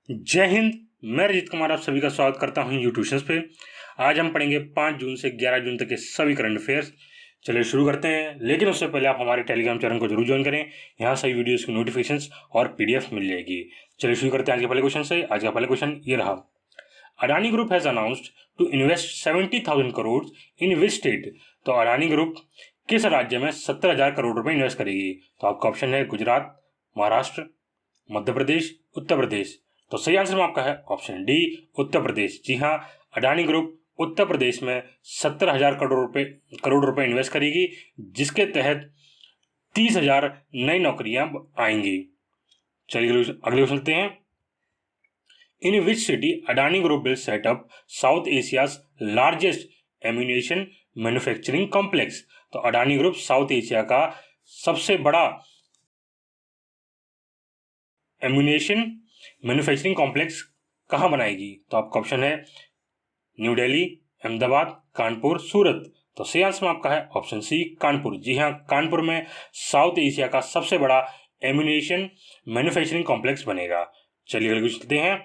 जय हिंद। मैं रजित कुमार आप सभी का स्वागत करता हूं यू ट्यूशंस पे। आज हम पढ़ेंगे 5 जून से 11 जून तक के सभी करंट अफेयर्स। चलिए शुरू करते हैं, लेकिन उससे पहले आप हमारे टेलीग्राम चैनल को जरूर ज्वाइन करें। यहाँ सभी वीडियोस की नोटिफिकेशंस और पीडीएफ मिल जाएगी। चलिए शुरू करते हैं आज के पहले क्वेश्चन से। आज का पहला क्वेश्चन ये रहा, Adani group has announced to invest 70,000 crore in which state. तो अडानी ग्रुप किस राज्य में 70,000 करोड़ रुपए इन्वेस्ट करेगी? तो आपका ऑप्शन है गुजरात, महाराष्ट्र, मध्य प्रदेश, उत्तर प्रदेश। तो सही आंसर आपका है ऑप्शन डी, उत्तर प्रदेश। जी हाँ, अडानी ग्रुप उत्तर प्रदेश में 70,000 करोड़ रुपए इन्वेस्ट करेगी, जिसके तहत 30,000 नई नौकरियां आएंगी। चलिए अगले चलते हैं। In which city Adani group will set up south Asia's largest ammunition manufacturing complex. तो अडानी ग्रुप साउथ एशिया का सबसे बड़ा एम्यूनेशन मैन्युफैक्चरिंग कॉम्प्लेक्स कहाँ बनाएगी? तो आपका ऑप्शन है न्यू दिल्ली, अहमदाबाद, कानपुर, सूरत। तो सही आंसर आपका है ऑप्शन सी, कानपुर। जी हाँ, कानपुर में साउथ एशिया का सबसे बड़ा एम्यूनेशन मैन्युफैक्चरिंग कॉम्प्लेक्स बनेगा। चलिए अगले चलते हैं।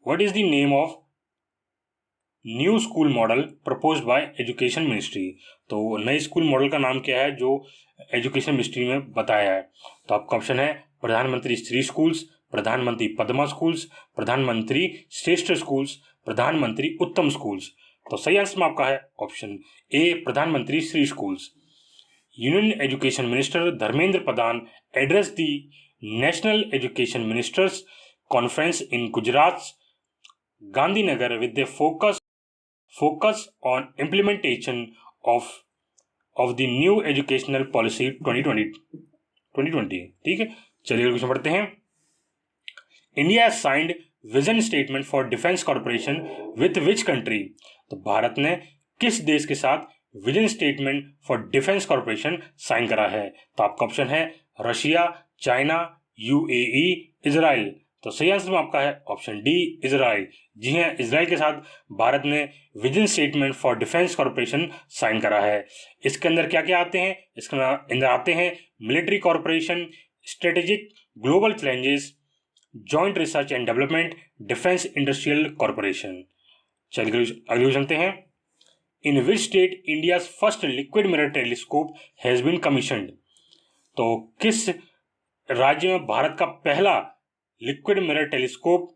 What is the name of new school model proposed by education ministry? तो नए स्कूल मॉडल का नाम क्या है जो एजुकेशन मिनिस्ट्री में बताया है? तो आपका ऑप्शन है प्रधानमंत्री श्री स्कूल्स, प्रधानमंत्री पद्मा स्कूल्स, प्रधानमंत्री श्रेष्ठ स्कूल्स, प्रधानमंत्री उत्तम स्कूल्स। तो सही आंसर आपका है ऑप्शन ए, प्रधानमंत्री Shri schools. Union education minister Dharmendra Pradhan address the national education ministers conference in Gujarat Gandhinagar with the focus on implementation of the new educational policy 2020। ठीक है, चलिए क्वेश्चन पढ़ते हैं। India signed vision statement for defence corporation with which country? तो भारत ने किस देश के साथ vision statement for defence corporation sign करा है? तो आपका ऑप्शन है रशिया, चाइना, यूएई, इजराइल। तो सही आंसर आपका है ऑप्शन डी, इजराइल। जी हाँ, इजराइल के साथ भारत ने vision statement for defence corporation sign करा है। इसके अंदर क्या क्या आते हैं? इसके अंदर आते हैं military corporation, strategic global challenges, joint research and development, defence industrial corporation. चलिए अगले चलते हैं। In which state India first liquid mirror telescope has been commissioned? तो किस राज्य में भारत का पहला लिक्विड मिरर टेलीस्कोप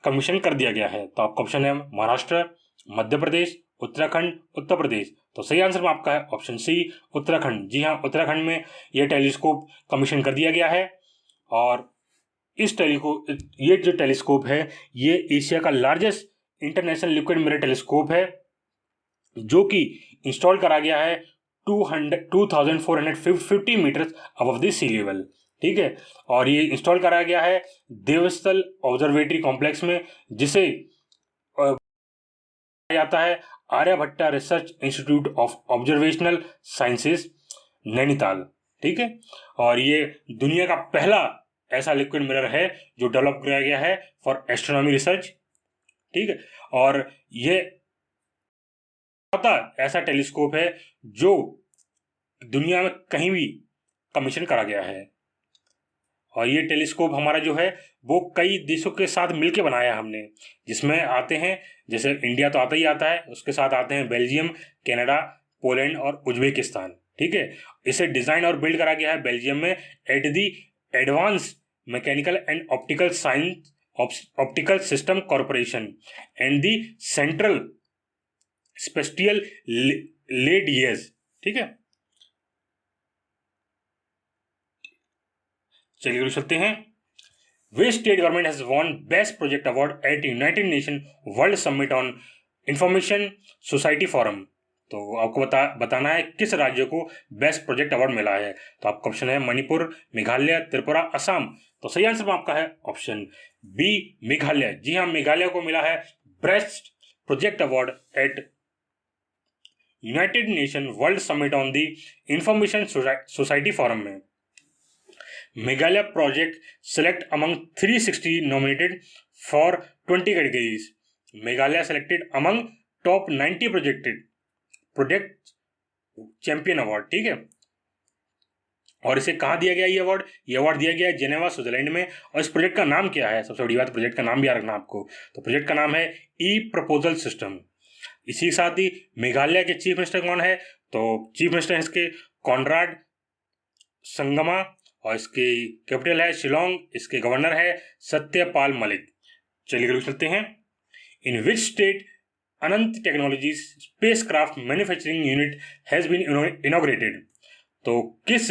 कमीशन कर दिया गया है? तो आपका ऑप्शन है महाराष्ट्र, मध्य प्रदेश, उत्तराखंड, उत्तर प्रदेश। तो सही आंसर आपका है ऑप्शन सी, उत्तराखंड। जी हाँ, उत्तराखंड में यह टेलीस्कोप कमीशन कर दिया गया है। और ये जो टेलीस्कोप है ये एशिया का largest international liquid mirror telescope है, जो कि इंस्टॉल करा गया है 2450 metre above the sea level. ठीक है, और ये इंस्टॉल कराया गया है देवस्थल ऑब्जर्वेटरी कॉम्प्लेक्स में, जिसे जाता है Aryabhatta research institute of observational sciences, Nainital. ठीक है, और ये दुनिया का पहला ऐसा लिक्विड मिरर है जो डेवलप किया गया है फॉर एस्ट्रोनॉमी रिसर्च। ठीक है, और ये ऐसा टेलीस्कोप है जो दुनिया में कहीं भी कमीशन करा गया है। और ये टेलीस्कोप हमारा जो है वो कई देशों के साथ मिलकर बनाया हमने, जिसमें आते हैं, जैसे इंडिया तो आता ही आता है, उसके साथ आते हैं बेल्जियम, कनाडा, पोलैंड और उज्बेकिस्तान। ठीक है, इसे डिजाइन और बिल्ड करा गया है बेल्जियम में at the advance mechanical and optical system corporation and the central spatial Liege. ठीक है, चलिए चलते हैं। Which state government has won Best Project Award at United Nations World Summit on Information Society Forum? तो आपको बताना है किस राज्य को बेस्ट प्रोजेक्ट अवार्ड मिला है। तो आपका ऑप्शन है मणिपुर, मेघालय, त्रिपुरा, असम। तो सही आंसर आपका है ऑप्शन बी, मेघालय। जी हाँ, मेघालय को मिला है best project award eight United nation world summit on the information society forum में। Meghalaya project select among 360 nominated for 20 categories. Meghalaya selected among top 90 project champion award। ठीक है, और इसे कहाँ दिया गया ये अवार्ड दिया गया है जेनेवा स्विट्जरलैंड में। और इस प्रोजेक्ट का नाम क्या है, सबसे बड़ी बात प्रोजेक्ट का नाम भी याद रखना आपको। तो प्रोजेक्ट का नाम है ई प्रपोजल सिस्टम। इसी के साथ ही मेघालय के चीफ मिनिस्टर कौन है, तो चीफ मिनिस्टर है इसके कॉनराड संगमा, और इसकी कैपिटल है शिलोंग। इसके गवर्नर है सत्यपाल मलिक। चलिए अगले चलते हैं। In which state Ananth technologies spacecraft manufacturing unit has been inaugurated. तो किस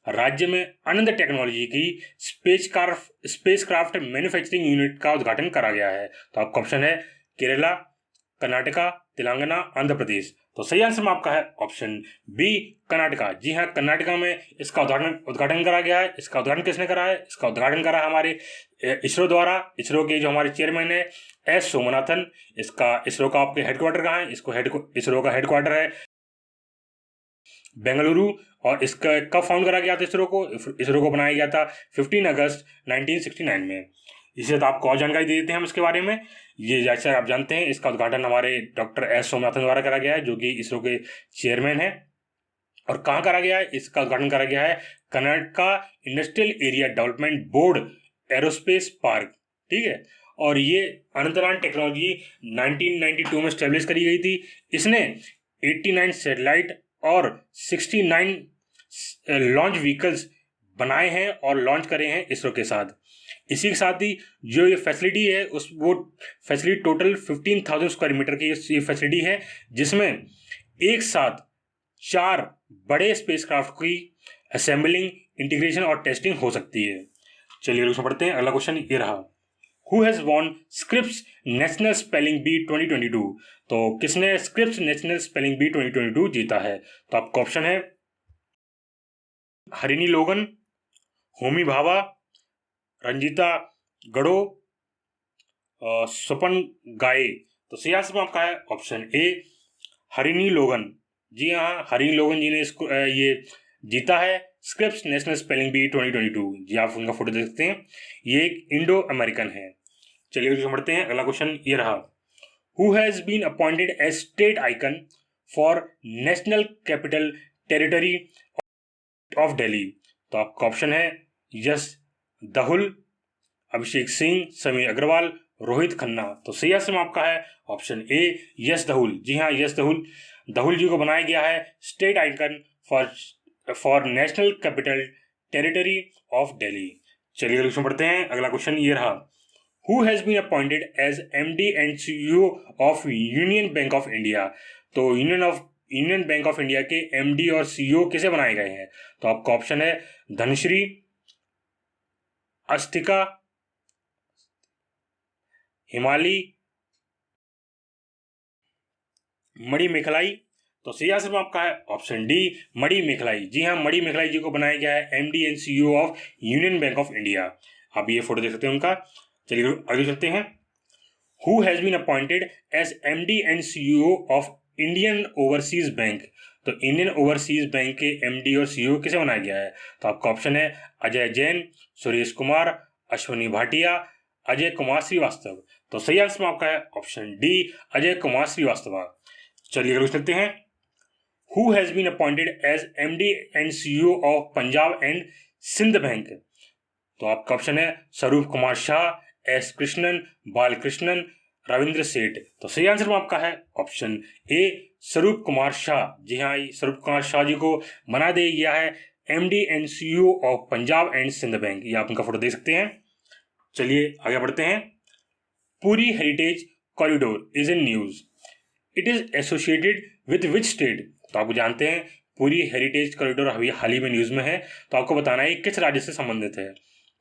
राज्य में अनंत टेक्नोलॉजी की स्पेसक्राफ्ट मैन्युफैक्चरिंग यूनिट का उद्घाटन करा गया है। तो आपका ऑप्शन है केरला, कर्नाटका, तेलंगाना, आंध्र प्रदेश। तो सही आंसर आपका है ऑप्शन बी कर्नाटका। जी हाँ, कर्नाटका में इसका उद्घाटन करा गया है। इसका उद्घाटन किसने करा है, इसका उद्घाटन करा है हमारे इसरो द्वारा। इसरो के जो हमारे चेयरमैन है एस सोमनाथन। इसरो का आपके हेडक्वार्टर कहाँ है, इसरो का हेडक्वार्टर है बेंगलुरु। और इसका कब फाउंड करा गया था इसरो को बनाया गया था 15 अगस्त 1969 में। इसी तरह आपको और जानकारी दे देते हैं हम इसके बारे में। ये जैसे आप जानते हैं इसका उद्घाटन हमारे डॉक्टर एस सोमनाथन द्वारा करा गया है, जो कि इसरो के चेयरमैन है। और कहाँ करा गया है, इसका उद्घाटन करा गया है Karnataka industrial area development board aerospace park. ठीक है। और ये अनंतरान टेक्नोलॉजी 1992 में स्टेब्लिश करी गई थी। इसने 89 सैटेलाइट और 69 लॉन्च व्हीकल्स बनाए हैं और लॉन्च करे हैं इसरो के साथ। इसी के साथ ही जो ये फैसिलिटी है वो फैसिलिटी टोटल 15,000 स्क्वायर मीटर की ये फैसिलिटी है, जिसमें एक साथ 4 बड़े स्पेसक्राफ्ट की असेंबलिंग, इंटीग्रेशन और टेस्टिंग हो सकती है। चलिए अगला पढ़ते हैं। अगला क्वेश्चन ये रहा, who has won Scripps national spelling bee 2022। तो किसने स्क्रिप्स नेशनल स्पेलिंग बी 2022 जीता है। तो आपका ऑप्शन है हरिणी लोगन, होमी भाभा, रंजीता गढ़ो, स्वपन गाये। तो सही आंसर आपका है ऑप्शन ए हरिणी लोगन। जी हाँ, हरिणी लोगन जी ने इसको ये जीता है स्क्रिप्स नेशनल स्पेलिंग बी 2022। जी आप उनका फोटो देख सकते हैं, ये एक इंडो अमेरिकन है। चलिए समझते हैं। अगला क्वेश्चन ये रहा, who has been appointed as state icon for national capital territory of Delhi. तो आपका ऑप्शन है यश दहुल, अभिषेक सिंह, समीर अग्रवाल, रोहित खन्ना। तो सही आंसर आपका है ऑप्शन ए यश दहुल। जी हाँ, यश दहुल जी को बनाया गया है state icon for national capital territory of Delhi. चलिए क्वेश्चन पढ़ते हैं। अगला क्वेश्चन ये रहा, who has been appointed as MD and CEO of Union Bank of India. तो यूनियन बैंक ऑफ इंडिया के MD और CEO किसे बनाए गए हैं। तो आपका ऑप्शन है धनश्री, अस्तिका, हिमाली, मणि मेखलाई। तो सही आंसर आपका है ऑप्शन डी मणि मेखलाई। जी हाँ, मणि मेखलाई जी को बनाया गया है MD and CEO of Union Bank of India. आप ये फोटो देख सकते हैं उनका। चलिए आगे चलते हैं। Who has been appointed as MD and CEO of Indian Overseas Bank. तो इंडियन ओवरसीज बैंक के MD और CEO किसे बनाया गया है। तो आपका ऑप्शन है अजय जैन, सुरेश कुमार, अश्वनी भाटिया, अजय कुमार श्रीवास्तव। तो सही आंसर आपका है ऑप्शन डी अजय कुमार श्रीवास्तव। चलिए अगले चलते हैं। Who has been appointed as MD and CEO of Punjab and Sindh bank. तो आपका ऑप्शन है स्वरूप कुमार शाह, S कृष्णन, बालकृष्णन, रविंद्र सेठ। तो सही आंसर आपका है ऑप्शन ए स्वरूप कुमार शाह। जी हाँ, स्वरूप कुमार शाह जी को बना दिया गया है MD and CEO of Punjab and Sindh bank. ये आप उनका फोटो देख सकते हैं। चलिए आगे बढ़ते हैं। Puri heritage corridor is in news, it is associated with which state. तो आप जानते हैं पुरी हेरिटेज कॉरिडोर अभी हाल ही में न्यूज में है। तो आपको बताना है किस राज्य से संबंधित है।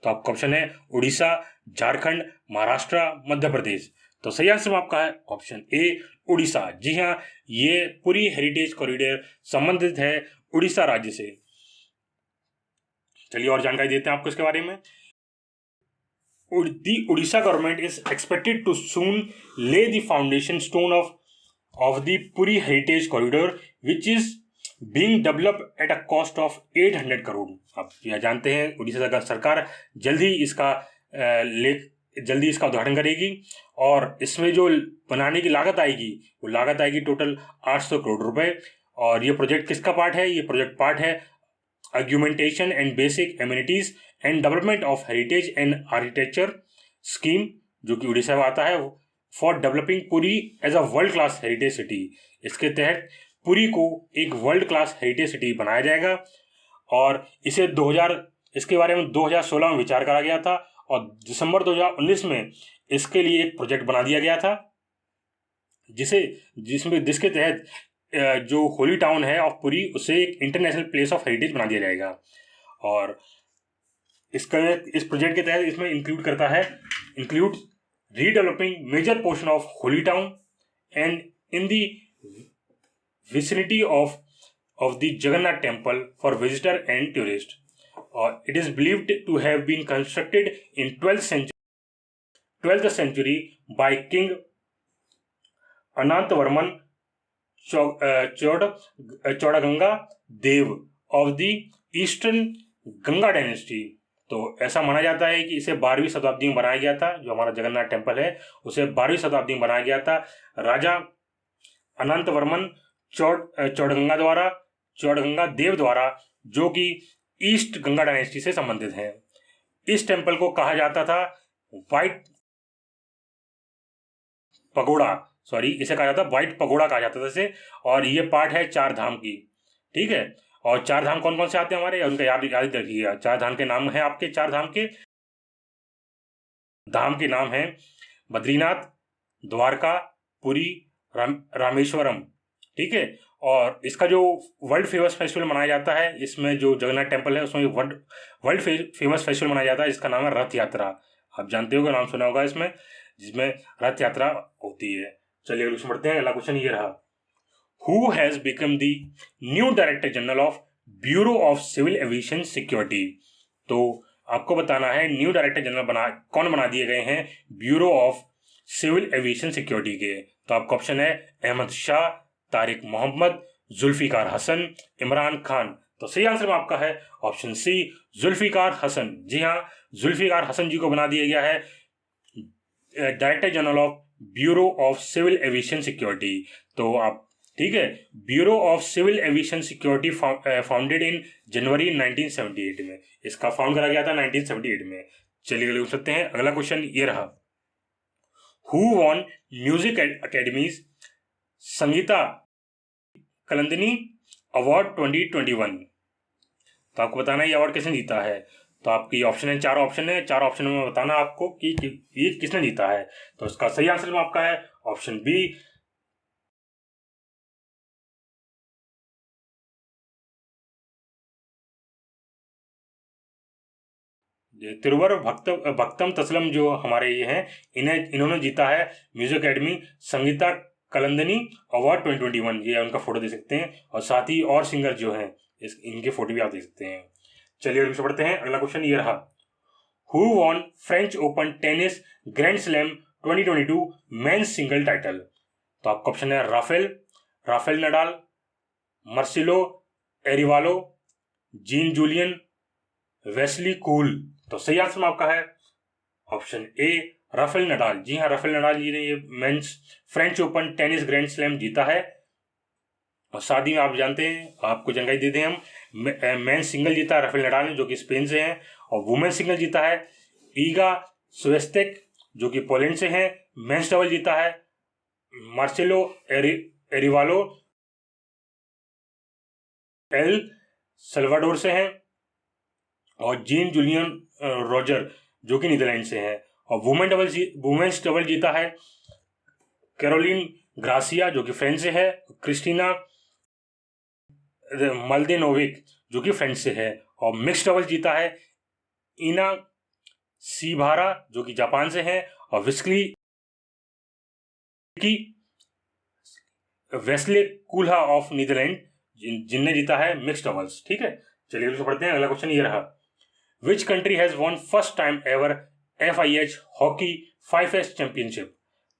तो आपका ऑप्शन है उड़ीसा, झारखंड, महाराष्ट्र, मध्य प्रदेश। तो सही आंसर आपका है ऑप्शन ए उड़ीसा। जी हाँ, ये पुरी हेरिटेज कॉरिडोर संबंधित है उड़ीसा राज्य से। चलिए और जानकारी देते हैं आपको इसके बारे में। The Odisha government is expected to soon lay the foundation stone of the Puri Heritage Corridor, which is being developed at a cost of 800 crore. अब यह जानते हैं उड़ीसा सरकार जल्दी इसका उद्घाटन करेगी और इसमें जो बनाने की लागत आएगी वो टोटल 800 करोड़ रुपए। और ये प्रोजेक्ट किसका पार्ट है, ये प्रोजेक्ट पार्ट है argumentation and basic amenities and development of heritage and architecture scheme, जो कि उड़ीसा में आता है, for developing Puri as a world class heritage city. इसके तहत पुरी को एक वर्ल्ड क्लास हेरिटेज सिटी बनाया जाएगा और इसके बारे में 2016 में विचार करा गया था और दिसंबर 2019 में इसके लिए एक प्रोजेक्ट बना दिया गया था, जिसके तहत जो होली टाउन है ऑफ पुरी उसे एक इंटरनेशनल प्लेस ऑफ हेरिटेज बना दिया जाएगा। और इस प्रोजेक्ट के तहत इसमें include redeveloping major portion of holy town and in the vicinity of the Jagannath temple for visitor and tourist. और it is believed to have been constructed in 12th century by King Anantavarman Chodaganga Deva of the eastern Ganga dynasty. तो ऐसा माना जाता है कि इसे 12वीं शताब्दी में बनाया गया था। जो हमारा जगन्नाथ टेम्पल है उसे 12वीं शताब्दी में बनाया गया था राजा अनंतवर्मन चौड़गंगा देव द्वारा, जो कि ईस्ट गंगा डायनेस्टी से संबंधित है। इस टेम्पल को कहा जाता था इसे कहा जाता व्हाइट पगोड़ा कहा जाता था इसे। और ये पार्ट है चार धाम की, ठीक है। और चार धाम कौन कौन से आते हैं हमारे, उनका याद रखिएगा। चार धाम के नाम है आपके, चार धाम के नाम है बद्रीनाथ, द्वारका, पुरी, रामेश्वरम, ठीक है। और इसका जो वर्ल्ड फेमस फेस्टिवल मनाया जाता है, इसमें जो जगन्नाथ टेम्पल है उसमें वर्ल्ड फेमस फेस्टिवल मनाया जाता है जिसका नाम है रथ यात्रा। आप जानते होगा, नाम सुना होगा इसमें, जिसमें रथ यात्रा होती है। चलिए क्वेश्चन पढ़ते हैं। अगला क्वेश्चन ये रहा, who has become the new director general of bureau of civil aviation security. तो आपको बताना है न्यू डायरेक्टर जनरल कौन बना दिए गए हैं bureau of civil aviation security के। तो आपका ऑप्शन है अहमद शाह, तारिक मोहम्मद, जुल्फिकार हसन, इमरान खान। तो सही आंसर में आपका है ऑप्शन सी, जुल्फिकार हसन। जी हाँ, जुल्फिकार हसन जी को बना दिया गया है director general of bureau of civil aviation security. तो आप, ठीक है, bureau of civil aviation security founded in January 1978 में, इसका फाउंड करा गया था 1978 में। चलिए अगले पूछ सकते हैं। अगला क्वेश्चन ये रहा, who won music academy's Sangita Kalanidhi award 2021। तो आपको बताना है ये अवार्ड किसने जीता है। तो आपकी ऑप्शन है, चार ऑप्शन में बताना आपको कि ये किसने जीता है। तो इसका सही आंसर में आपका है ऑप्शन बी, तिरुवर भक्तम तसलम जो हमारे ये हैं, इन्होंने जीता है music academy Sangeeta Kalanidhi award 2021। ये उनका फोटो दे सकते हैं और साथ ही और सिंगर जो हैं इनके फोटो भी आप देख सकते हैं। चलिए आगे पढ़ते हैं। अगला क्वेश्चन ये रहा, who won French open tennis grand slam 2022 men's single title. तो आपका ऑप्शन है Rafael Nadal, Marcelo Arevalo, Jean Julien, Wesley Kool. तो सही आंसर में आपका है ऑप्शन ए, राफेल नडाल। जी हाँ, राफेल नडाल जी ने ये men's French open tennis grand slam जीता है। और साथ ही में आप जानते हैं, आपको जानकारी दे दें हम, मेंस सिंगल जीता है राफेल नडाल ने, जो कि स्पेन से हैं। और वुमेन सिंगल जीता है ईगा स्विएतेक, जो कि पोलैंड से हैं। मेंस डबल जीता है मार्सेलो एरिवालो एल सल्वाडोर से हैं। और जीन जूलियन रोजर, जो कि नीदरलैंड से हैं। और वुमेन्स डबल जीता है कैरोलिन ग्रासिया, जो कि फ्रांस से है। क्रिस्टीना मल्देनोविक, जो कि फ्रांस से है। और मिक्स डबल जीता है इना सीभारा, जो कि जापान से है। और वेस्ले कूल्हा ऑफ नीदरलैंड, जिनने जीता है मिक्स डबल्स। ठीक है, चलिए पढ़ते हैं। अगला क्वेश्चन ये रहा, which country has won first time ever FIH hockey 5S championship.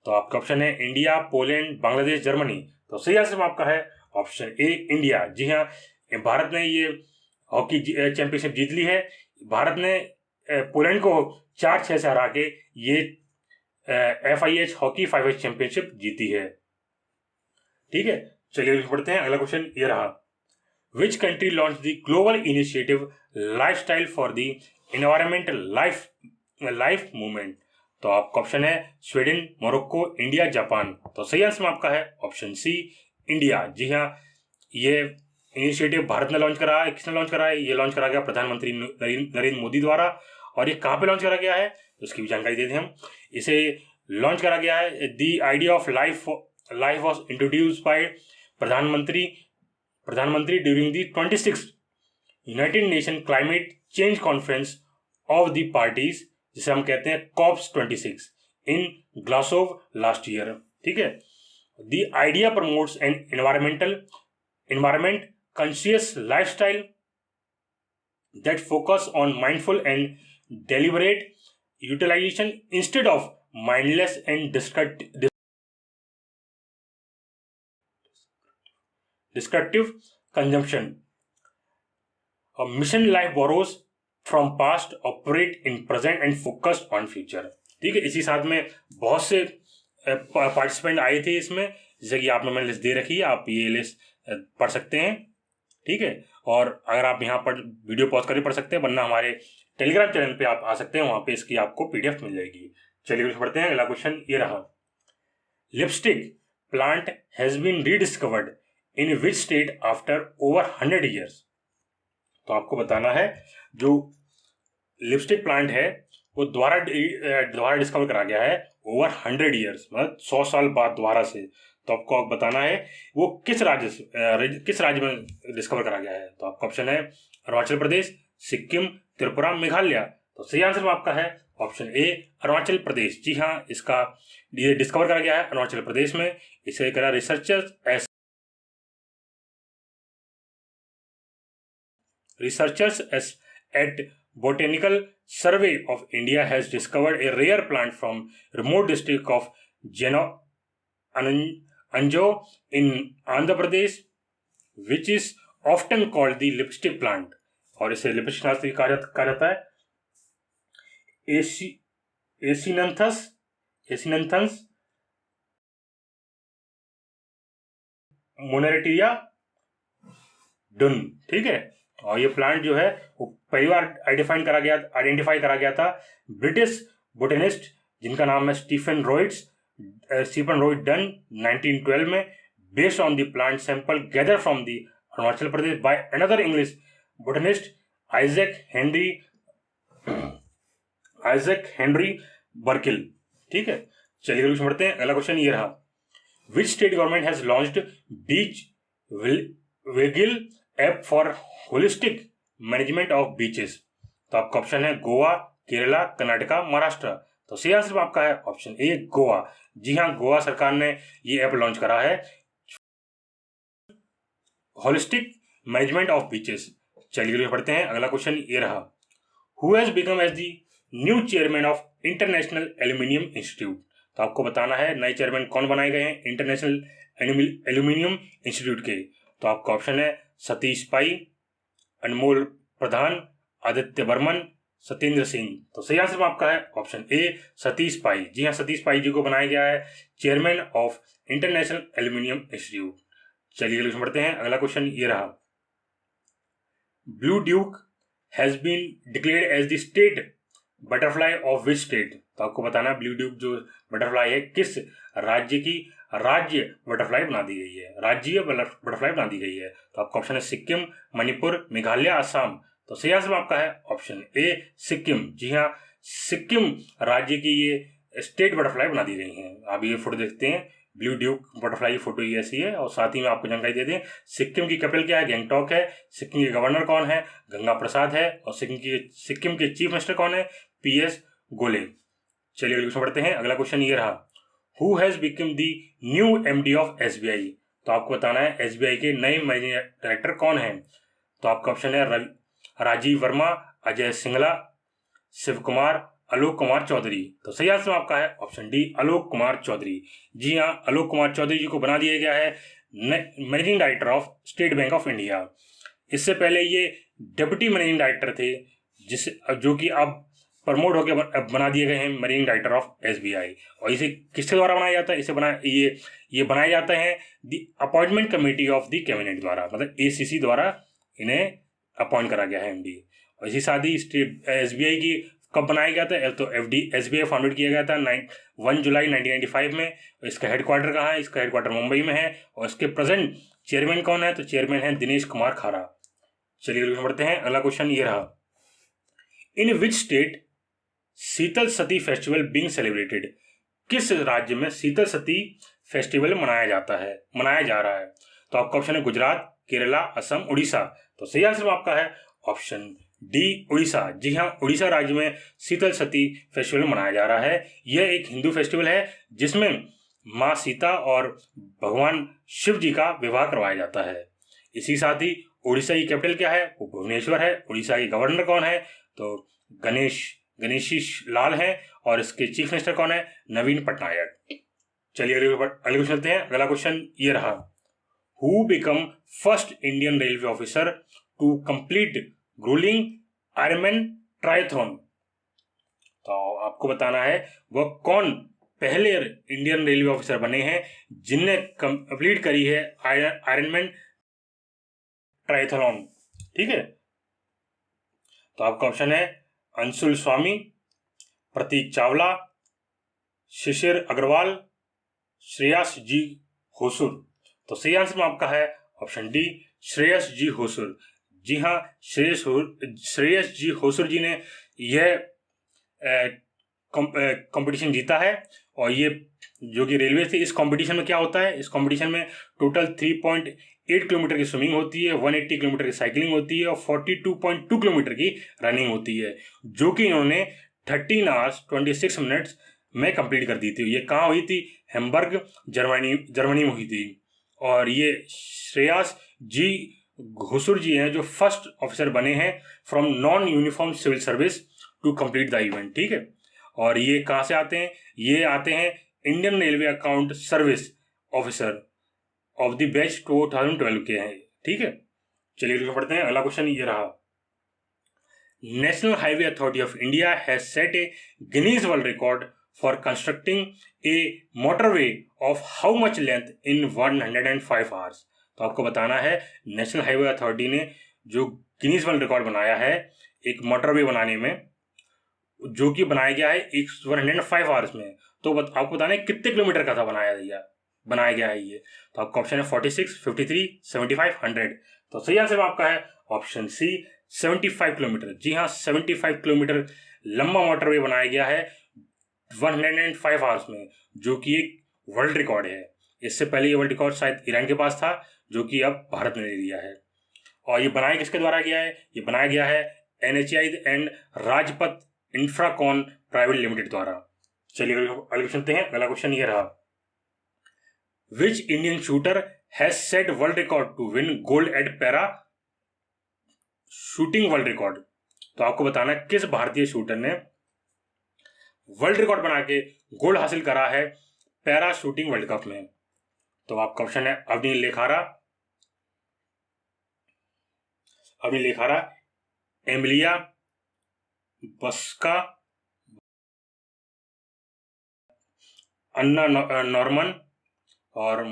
तो आपका ऑप्शन है इंडिया, पोलैंड, बांग्लादेश, जर्मनी। तो सही आंसर में आपका है ऑप्शन ए, इंडिया। जी हाँ, भारत ने ये हॉकी चैंपियनशिप जीत ली है। भारत ने पोलैंड को 4-6 से हरा के ये FIH हॉकी 5S चैंपियनशिप जीती है। ठीक है, चलिए पढ़ते हैं। अगला क्वेश्चन ये रहा, which country launch the global initiative lifestyle for the environmental life movement? तो आपका ऑप्शन है स्वीडन, मोरक्को, इंडिया, जापान। तो सही आंसर आपका है ऑप्शन सी, इंडिया। जी हाँ, ये इनिशिएटिव भारत ने लॉन्च करा है। किसने लॉन्च करा है? ये लॉन्च करा गया प्रधानमंत्री नरेंद्र मोदी द्वारा। और ये कहाँ पे लॉन्च करा गया है, तो उसकी भी जानकारी देते हैं हम। इसे लॉन्च करा गया है, the idea of life was introduce by प्रधानमंत्री during the 26th United Nation climate change conference of the parties, जिसे हम कहते हैं COPs 26 in Glasgow last year. ठीक है। The idea promotes an environment conscious lifestyle that focus on mindful and deliberate utilization instead of mindless and destructive consumption. A mission life borrows from past, operate in present and focused on future. ठीक है। इसी साथ में बहुत से participant आए थे इसमें, जैसे कि आपने मैंने लिस्ट दे रखी है, आप ये लिस्ट पढ़ सकते हैं। ठीक है। और अगर आप यहाँ पर वीडियो पॉज करके पढ़ सकते हैं, वरना हमारे टेलीग्राम चैनल पे आप आ सकते हैं, वहां पे इसकी आपको पीडीएफ मिल जाएगी। चलिए कुछ पढ़ते हैं। अगला क्वेश्चन ये रहा, lipstick plant has been rediscovered in which state after over 100 years? तो आपको बताना है जो लिपस्टिक प्लांट है वो दोबारा डिस्कवर करा गया है ओवर 100 ईयर्स, मतलब 100 साल बाद दोबारा से। तो आपको बताना है वो किस राज्य में डिस्कवर करा गया है। तो आपका ऑप्शन है अरुणाचल प्रदेश, सिक्किम, त्रिपुरा, मेघालय। तो सही आंसर आपका है ऑप्शन ए, अरुणाचल प्रदेश। जी हाँ, इसका ये डिस्कवर करा गया है अरुणाचल प्रदेश में। इसे करा researchers at Botanical Survey of India has discovered a rare plant from remote district of Anjo in Andhra Pradesh, which is often called the lipstick plant. और इसे लिपस्टिक नाम से कहा जाता है एसिनंथस मोनेरेटिया डुन। ठीक है। और ये प्लांट जो है वो पहली बार आइडेंटिफाई करा गया था ब्रिटिश बोटेनिस्ट जिनका नाम है स्टीफन रॉयड डन 1912 में, based on the plant sample gather from the Arunachal Pradesh by another English botanist Isaac Henry Burkill. ठीक है। चलिए कुछ बढ़ते हैं। अगला क्वेश्चन ये रहा, which state government has launched beach vigil app for holistic management of beaches? तो आपका ऑप्शन है गोवा, केरला, कर्नाटका, महाराष्ट्र। तो सही आंसर आपका है ऑप्शन ए, गोवा। जी हाँ, गोवा सरकार ने ये ऐप लॉन्च करा है होलिस्टिक मैनेजमेंट ऑफ बीचेस। चलिए पढ़ते हैं। अगला क्वेश्चन ये रहा, who has become as the new chairman of international aluminium institute? तो आपको बताना है नए चेयरमैन कौन बनाए गए हैं इंटरनेशनल एल्यूमिनियम इंस्टीट्यूट के। तो आपका ऑप्शन है सतीश पाई, अनमोल प्रधान, आदित्य बर्मन, सत्येंद्र सिंह। तो सही आंसर आपका है ऑप्शन ए, सतीश पाई। जी हाँ, सतीश पाई जी को बनाया गया है chairman of international aluminium institute. चलिए बढ़ते हैं। अगला क्वेश्चन ये रहा, blue duke has been declared as the state butterfly of which state? तो आपको बताना है ब्लू ड्यूक जो बटरफ्लाई है किस राज्य की राज्य बटरफ्लाई बना दी गई है, राज्य बटरफ्लाई बना दी गई है। तो आपका ऑप्शन है सिक्किम, मणिपुर, मेघालय, असम। तो सही आंसर आपका है ऑप्शन ए, सिक्किम। जी हाँ, सिक्किम राज्य की ये स्टेट बटरफ्लाई बना दी गई है। आप ये फोटो देखते हैं, ब्लू ड्यूक बटरफ्लाई की फोटो ये ऐसी है। और साथ ही में आपको जानकारी दे दें, सिक्किम की कैपिटल क्या है, गैंगटॉक है। सिक्किम के गवर्नर कौन है, गंगा प्रसाद है। और सिक्किम के चीफ मिनिस्टर कौन है, PS गोले। चलिए अगले क्वेश्चन पढ़ते हैं। अगला क्वेश्चन ये रहा, who has become the new MD of SBI? तो आपको बताना है SBI के नए मैनेजिंग डायरेक्टर कौन है। तो आपका ऑप्शन है राजीव वर्मा, अजय सिंगला, शिव कुमार, आलोक कुमार चौधरी। तो सही आंसर आपका है ऑप्शन डी, आलोक कुमार चौधरी। जी हाँ, आलोक कुमार चौधरी जी को बना दिया गया है managing director of state bank of India. इससे पहले ये डिप्टी मैनेजिंग डायरेक्टर थे, जो कि अब प्रमोट होकर बना दिए गए हैं मैनेजिंग डायरेक्टर ऑफ एसबीआई। और इसे किसके द्वारा बनाया जाता है? इसे ये बनाए जाते हैं the appointment committee of the cabinet द्वारा, मतलब एसीसी द्वारा इन्हें अपॉइंट करा गया है एमडी। और इसी साथ ही एसबीआई की कब बनाया गया था? तो एसबीआई फाउंडेड किया गया था 1 जुलाई 1995 में। इसका हेडक्वार्टर कहाँ है? इसका हेडक्वार्टर मुंबई में है। और इसके प्रेजेंट चेयरमैन कौन है? तो चेयरमैन है दिनेश कुमार खारा। चलिए बढ़ते हैं, अगला क्वेश्चन ये रहा, in which state Sheetal Sati festival being celebrated? किस राज्य में शीतल सती फेस्टिवल मनाया जा रहा है? तो आपका ऑप्शन है गुजरात, केरला, असम, उड़ीसा। तो सही आंसर आपका है ऑप्शन डी, उड़ीसा। जी हाँ, उड़ीसा राज्य में शीतल सती फेस्टिवल मनाया जा रहा है। यह एक हिंदू फेस्टिवल है जिसमें माँ सीता और भगवान शिव जी का विवाह करवाया जाता है। इसी साथ ही उड़ीसा की कैपिटल क्या है? वो भुवनेश्वर है। उड़ीसा के गवर्नर कौन है? तो गणेशी लाल है। और इसके चीफ मिनिस्टर कौन है? नवीन पटनायक। चलिए अगले चलते हैं। अगला क्वेश्चन ये रहा, who become first Indian railway officer to complete grueling Ironman triathlon? तो आपको बताना है वह कौन पहले इंडियन रेलवे ऑफिसर बने हैं जिनने कंप्लीट करी है आयरनमैन ट्रायथलॉन। ठीक है, तो आपका ऑप्शन है अंशुल स्वामी, प्रतीक चावला, शिशिर अग्रवाल, श्रेयस जी होसुर। तो सही आंसर में आपका है ऑप्शन डी, श्रेयस जी होसुर। जी हाँ, श्रेयस जी होसुर जी ने यह कंपटीशन जीता है। और ये जो कि रेलवे से, इस कंपटीशन में क्या होता है? इस कंपटीशन में टोटल 3.8 किलोमीटर की स्विमिंग होती है, 180 किलोमीटर की साइकिलिंग होती है और 42.2 किलोमीटर की रनिंग होती है, जो कि इन्होंने 13 आवर्स 26 मिनट्स में कंप्लीट कर दी थी। ये कहाँ हुई थी? हैम्बर्ग, जर्मनी में हुई थी। और ये श्रेयस जी घोसुर जी हैं जो फर्स्ट ऑफिसर बने हैं from non uniform civil service to complete the event. ठीक है, और ये कहाँ से आते हैं? ये आते हैं Indian railway account service officer of the batch 2012 के हैं। ठीक है, चलिए पढ़ते हैं। अगला क्वेश्चन ये रहा, national highway authority of India has set A Guinness world record for constructing A motorway of how much length in 105 hours? तो आपको बताना है नेशनल हाईवे अथॉरिटी ने जो गिनीज वर्ल्ड रिकॉर्ड बनाया है एक मोटरवे बनाने में, जो कि बनाया गया है 105 आवर्स में। तो आपको बताना है कितने किलोमीटर का था बनाया गया है ये। तो आपका ऑप्शन है 46, 53, 75, 100। तो सही आंसर आपका है ऑप्शन सी, 75 किलोमीटर। जी हाँ, 75 किलोमीटर लंबा मोटरवे बनाया गया है 105 आवर्स में, जो कि एक वर्ल्ड रिकॉर्ड है। इससे पहले ये वर्ल्ड रिकॉर्ड शायद ईरान के पास था, जो कि अब भारत ने ले लिया है। और ये बनाया किसके द्वारा गया है? ये बनाया गया है NHAI and Rajpath infracon private limited द्वारा। चलिए अगले चलते हैं। अगला क्वेश्चन ये रहा, which Indian shooter has set world record to win gold at para shooting world record? तो आपको बताना किस भारतीय शूटर ने वर्ल्ड रिकॉर्ड बना के गोल्ड हासिल करा है पैरा शूटिंग वर्ल्ड कप में। तो आपका ऑप्शन है अवनी लेखारा, एमिलिया बस्का, अन्ना नॉर्मन और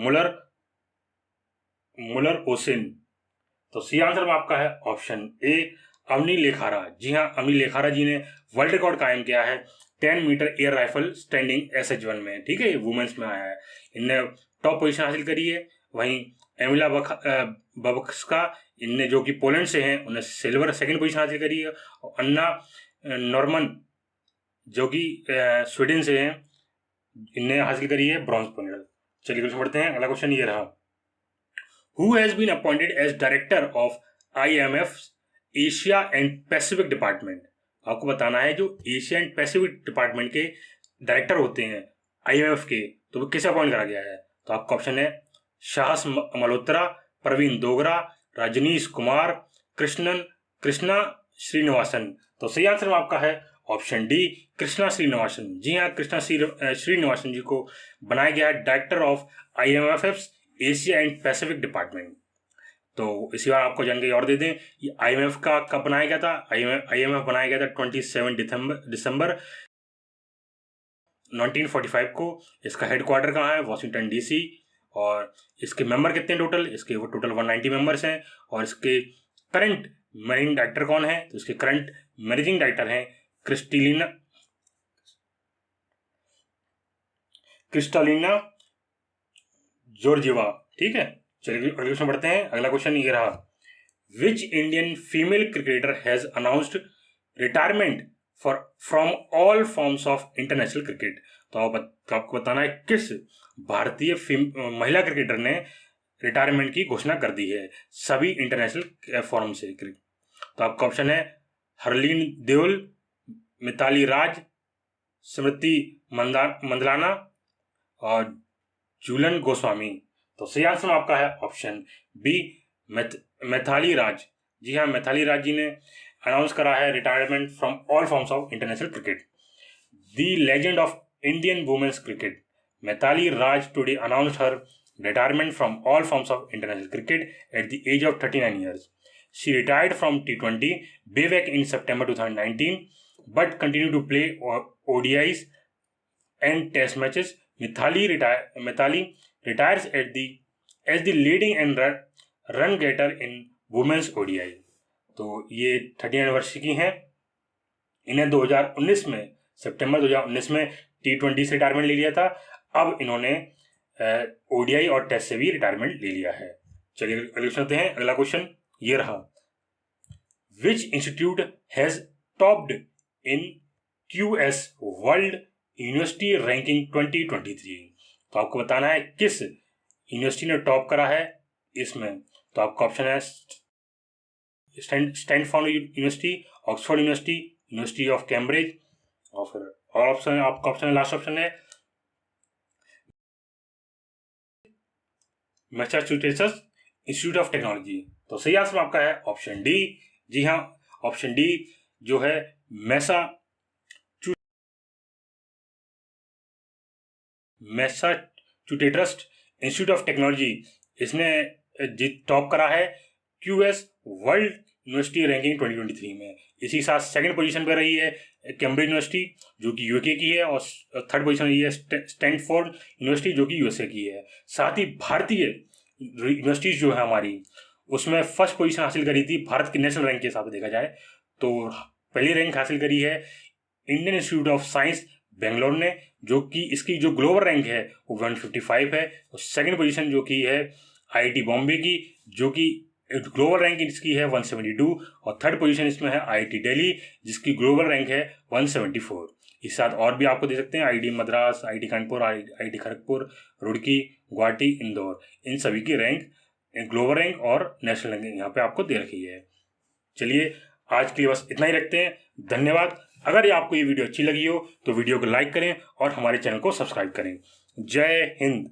मुलर ओसिन। तो सी आंसर में आपका है ऑप्शन ए, अवनी लेखारा। जी हाँ, अवनी लेखारा जी ने वर्ल्ड रिकॉर्ड कायम किया है 10 metre air rifle standing SH1 में। ठीक है, ये वुमेन्स में आया है, इनने टॉप पोजीशन हासिल करी है। वहीं एमिला बबक्सका, इनने जो कि पोलैंड से हैं, उन्हें सिल्वर सेकंड पोजीशन हासिल करी है। और अन्ना नॉर्मन जो कि स्वीडन से हैं, इनने हासिल करी है ब्रॉन्ज मेडल। चलिए क्वेश्चन पढ़ते हैं। अगला क्वेश्चन ये रहा, who has been appointed as director of IMF Asia and Pacific department? आपको बताना है जो एशिया एंड पैसिफिक डिपार्टमेंट के डायरेक्टर होते हैं IMF के, तो वो किसे अपॉइंट करा गया है? तो आपका ऑप्शन है साहस मल्होत्रा, प्रवीण दोगरा, रजनीश कुमार, कृष्णा श्रीनिवासन। तो सही आंसर में आपका है ऑप्शन डी, कृष्णा श्रीनिवासन। जी हाँ, कृष्णा श्रीनिवासन जी को बनाया गया है director of IMF Asia and Pacific department. तो इसी बार आपको जानकारी और दे दें, ये IMF का कब बनाया गया था। IMF बनाया गया था 27 दिसंबर 1945 को। इसका हेडक्वार्टर कहाँ है, वॉशिंगटन DC। और इसके मेंबर कितने टोटल, इसके वो टोटल 190 मेंबर्स हैं। और इसके करंट मैनेजिंग डायरेक्टर कौन है, तो इसके करंट मैनेजिंग डायरेक्टर हैं क्रिस्टालिना जॉर्जिवा। ठीक है, चलिए अगले क्वेश्चन बढ़ते हैं। अगला क्वेश्चन ये रहा, which Indian female cricketer has announced retirement from all forms of international cricket. तो आपको बताना है किस भारतीय महिला क्रिकेटर ने रिटायरमेंट की घोषणा कर दी है सभी इंटरनेशनल फॉर्म से। तो आपका ऑप्शन है हरलीन देओल, मिताली राज, स्मृति मंदलाना और झूलन गोस्वामी। तो सही आंसर आपका है ऑप्शन बी, मिताली राज। जी हाँ, मिताली राज जी ने अनाउंस करा है retirement from all forms of international cricket. The legend of Indian women's cricket Mithali Raj today announced her retirement from all forms of international cricket at the age of 39 years. She retired from T20 way back in September 2019, but continued to play ODIs and Test matches. Mithali retires as the leading and run getter in women's ODI. तो ये 39 वर्ष की हैं। इन्हें 2019 में सितंबर 2019 में T20 से retirement ले लिया था। अब इन्होंने ODI और टेस्ट से भी रिटायरमेंट ले लिया है। चलिए अगले क्वेश्चन हैं। अगला क्वेश्चन ये रहा, which institute has topped in QS world university ranking 2023। तो आपको बताना है किस यूनिवर्सिटी ने टॉप करा है इसमें। तो आपका ऑप्शन है Stanford university, Oxford university, university of Cambridge और फिर ऑप्शन आपका ऑप्शन लास्ट ऑप्शन है मैसाचुसेट्स इंस्टीट्यूट ऑफ टेक्नोलॉजी। तो सही आंसर आपका है ऑप्शन डी। जी हाँ, ऑप्शन डी जो है मैसाचुसेट्स इंस्टीट्यूट ऑफ टेक्नोलॉजी, इसने टॉप करा है QS वर्ल्ड यूनिवर्सिटी रैंकिंग 2023 में। इसी साथ सेकंड पोजीशन पर रही है कैम्ब्रिज यूनिवर्सिटी जो कि UK की है, और थर्ड पोजीशन रही है स्टैनफोर्ड यूनिवर्सिटी जो कि USA की है। साथ ही भारतीय यूनिवर्सिटीज जो है हमारी, उसमें फर्स्ट पोजीशन हासिल करी थी भारत के नेशनल रैंक के हिसाब से देखा जाए तो पहली रैंक हासिल करी है Indian institute of science Bangalore ने, जो कि इसकी जो ग्लोबल रैंक है वो 155 है। और सेकंड पोजीशन जो की है IIT बॉम्बे की, जो कि ग्लोबल रैंक इसकी है 172। और थर्ड पोजीशन इसमें है IIT दिल्ली जिसकी ग्लोबल रैंक है 174। इस साथ और भी आपको दे सकते हैं IIT Madras, IIT Kanpur, IIT Kharagpur, Roorkee, Guwahati, Indore, इन सभी की रैंक, ग्लोबल रैंक और नेशनल रैंक यहाँ पे आपको दे रखी है। चलिए आज के लिए बस इतना ही रखते हैं। धन्यवाद। अगर आपको ये वीडियो अच्छी लगी हो तो वीडियो को लाइक करें और हमारे चैनल को सब्सक्राइब करें। जय हिंद।